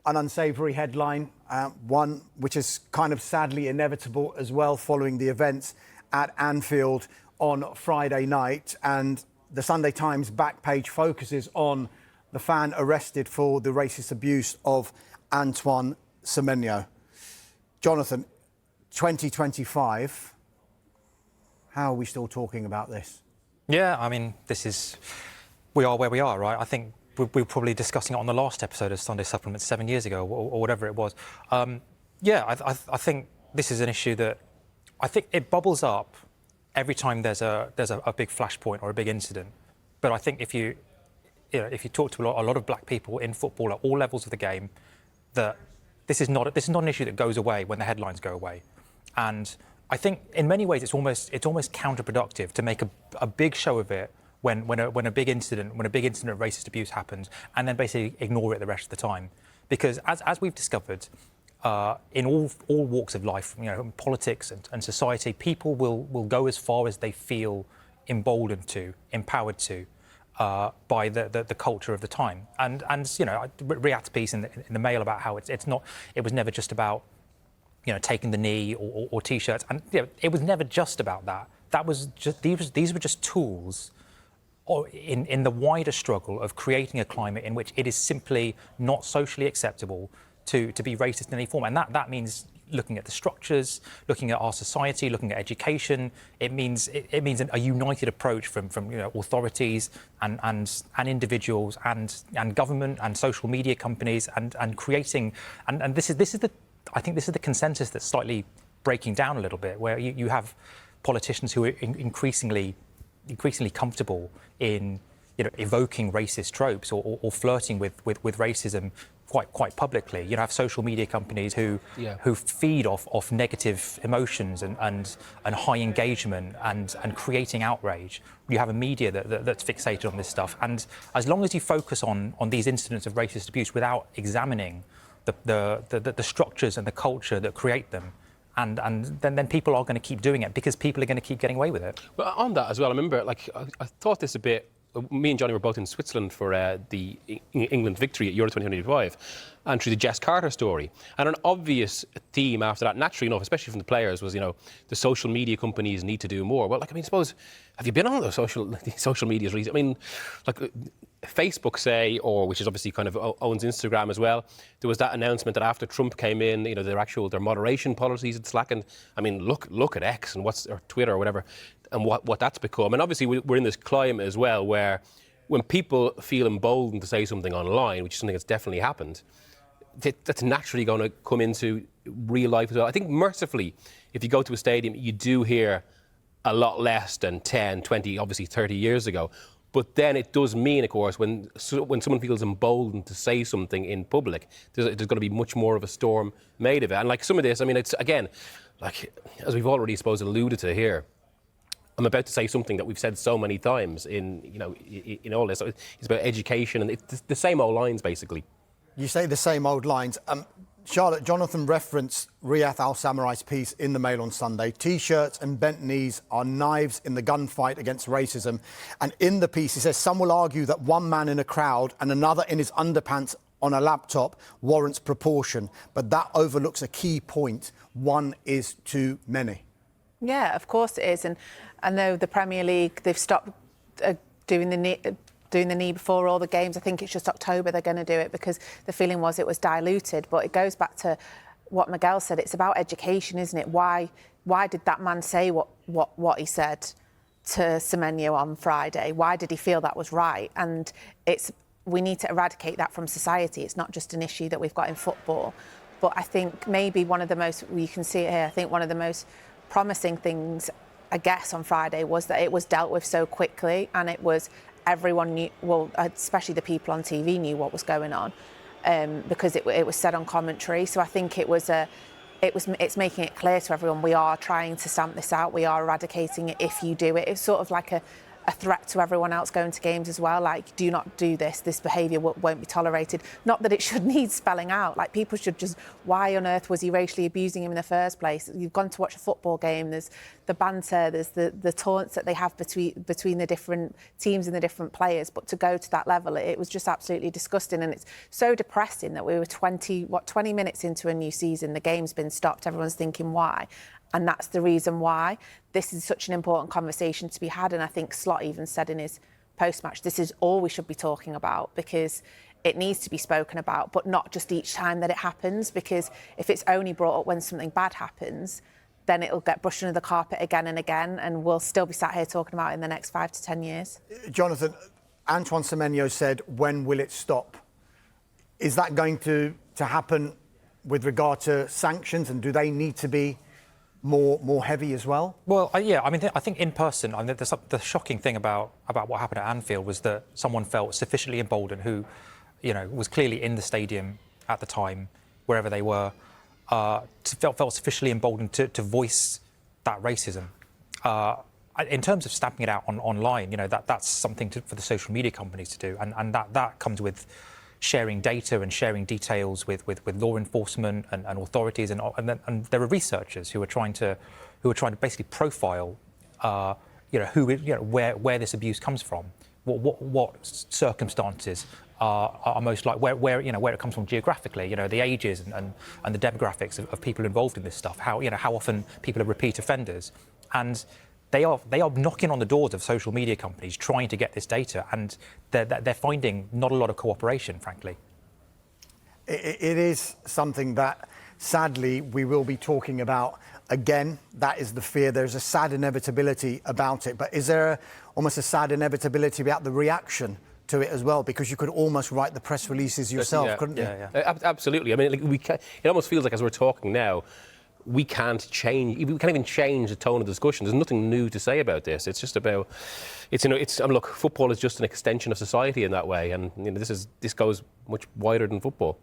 an unsavoury headline, one which is kind of sadly inevitable as well following the events at Anfield on Friday night. And the Sunday Times back page focuses on the fan arrested for the racist abuse of Antoine Semenyo. Jonthan, 2025, how are we still talking about this? Yeah, I mean, we are where we are, right? I think we were probably discussing it on the last episode of Sunday Supplement 7 years ago, or whatever it was. I think this is an issue that I think it bubbles up every time there's a big flashpoint or a big incident. But I think if you talk to a lot of black people in football at all levels of the game, that this is not an issue that goes away when the headlines go away. And I think in many ways it's almost counterproductive to make a big show of it when a big incident of racist abuse happens, and then basically ignore it the rest of the time. Because as we've discovered, in all walks of life, politics and society, people will go as far as they feel emboldened to, empowered to, by the culture of the time. And Riyadh's piece in the Mail about how it was never just about taking the knee or t-shirts, and it was never just about that. That was just these were just tools in the wider struggle of creating a climate in which it is simply not socially acceptable to be racist in any form. And that means looking at the structures, looking at our society, looking at education. It means a united approach from authorities and individuals and government and social media companies and creating and this is the consensus that's slightly breaking down a little bit, where you have politicians who are increasingly comfortable in evoking racist tropes or flirting with racism quite publicly. You have social media companies who feed off negative emotions and high engagement and creating outrage. You have a media that's fixated on this stuff, and as long as you focus on these incidents of racist abuse without examining the structures and the culture that create them, and then people are going to keep doing it because people are going to keep getting away with it. Well, on that as well, I remember, I thought this a bit. Me and Johnny were both in Switzerland for the England victory at Euro 2025, and through the Jess Carter story. And an obvious theme after that, naturally enough, especially from the players, was the social media companies need to do more. Well, suppose, have you been on those social medias recently? I mean, Facebook, say, or which is obviously kind of owns Instagram as well. There was that announcement that after Trump came in, their moderation policies had slackened. I mean, look at X and or Twitter or whatever, and what that's become. And obviously we're in this climate as well where when people feel emboldened to say something online, which is something that's definitely happened, that's naturally going to come into real life as well. I think mercifully, if you go to a stadium, you do hear a lot less than 10, 20, obviously 30 years ago. But then it does mean, of course, when someone feels emboldened to say something in public, there's going to be much more of a storm made of it. And some of this, I mean, it's, again, as we've already, I suppose, alluded to here, I'm about to say something that we've said so many times in all this. It's about education, and it's the same old lines, basically. You say the same old lines. Charlotte, Jonthan referenced Riyadh Al Samurai's piece in the Mail on Sunday. T-shirts and bent knees are knives in the gunfight against racism. And in the piece, he says, some will argue that one man in a crowd and another in his underpants on a laptop warrants proportion. But that overlooks a key point. One is too many. Yeah, of course it is. And I know the Premier League, they've stopped doing the knee before all the games. I think it's just October they're going to do it because the feeling was it was diluted. But it goes back to what Miguel said. It's about education, isn't it? Why did that man say what he said to Semenyo on Friday? Why did he feel that was right? And we need to eradicate that from society. It's not just an issue that we've got in football. But I think maybe you can see it here, I think one of the most promising things, I guess, on Friday was that it was dealt with so quickly, and it was everyone knew, well, especially the people on TV knew what was going on, because it was said on commentary. So I think it's making it clear to everyone we are trying to stamp this out, we are eradicating it if you do it. It's sort of like a threat to everyone else going to games as well. Like, do not do this behaviour won't be tolerated. Not that it should need spelling out. Like, people should just, why on earth was he racially abusing him in the first place? You've gone to watch a football game, there's the banter, there's the taunts that they have between the different teams and the different players, but to go to that level, it was just absolutely disgusting. And it's so depressing that we were 20 minutes into a new season, the game's been stopped, everyone's thinking why? And that's the reason why this is such an important conversation to be had. And I think Slot even said in his post-match, this is all we should be talking about, because it needs to be spoken about, but not just each time that it happens, because if it's only brought up when something bad happens, then it'll get brushed under the carpet again and again, and we'll still be sat here talking about it in the next 5 to 10 years. Jonthan, Antoine Semenyo said, when will it stop? Is that going to happen with regard to sanctions, and do they need to be more heavy as well? Well, yeah, I mean, I think in person, I mean, the shocking thing about what happened at Anfield was that someone felt sufficiently emboldened, who, you know, was clearly in the stadium at the time, wherever they were, felt sufficiently emboldened to voice that racism. In terms of stamping it out online, you know, that's something for the social media companies to do, and that comes with sharing data and sharing details with law enforcement and authorities, and there are researchers who are trying to basically profile, where this abuse comes from, what circumstances are most like, where it comes from geographically, you know, the ages and the demographics of people involved in this stuff, how often people are repeat offenders, and they are knocking on the doors of social media companies trying to get this data, and they're finding not a lot of cooperation, frankly. It is something that, sadly, we will be talking about again. That is the fear. There's a sad inevitability about it. But is there almost a sad inevitability about the reaction to it as well? Because you could almost write the press releases yourself, couldn't you? Yeah. Absolutely. I mean, it almost feels like, as we're talking now, we can't even change the tone of the discussion. There's nothing new to say about this. It's just about, look, football is just an extension of society in that way, and this goes much wider than football.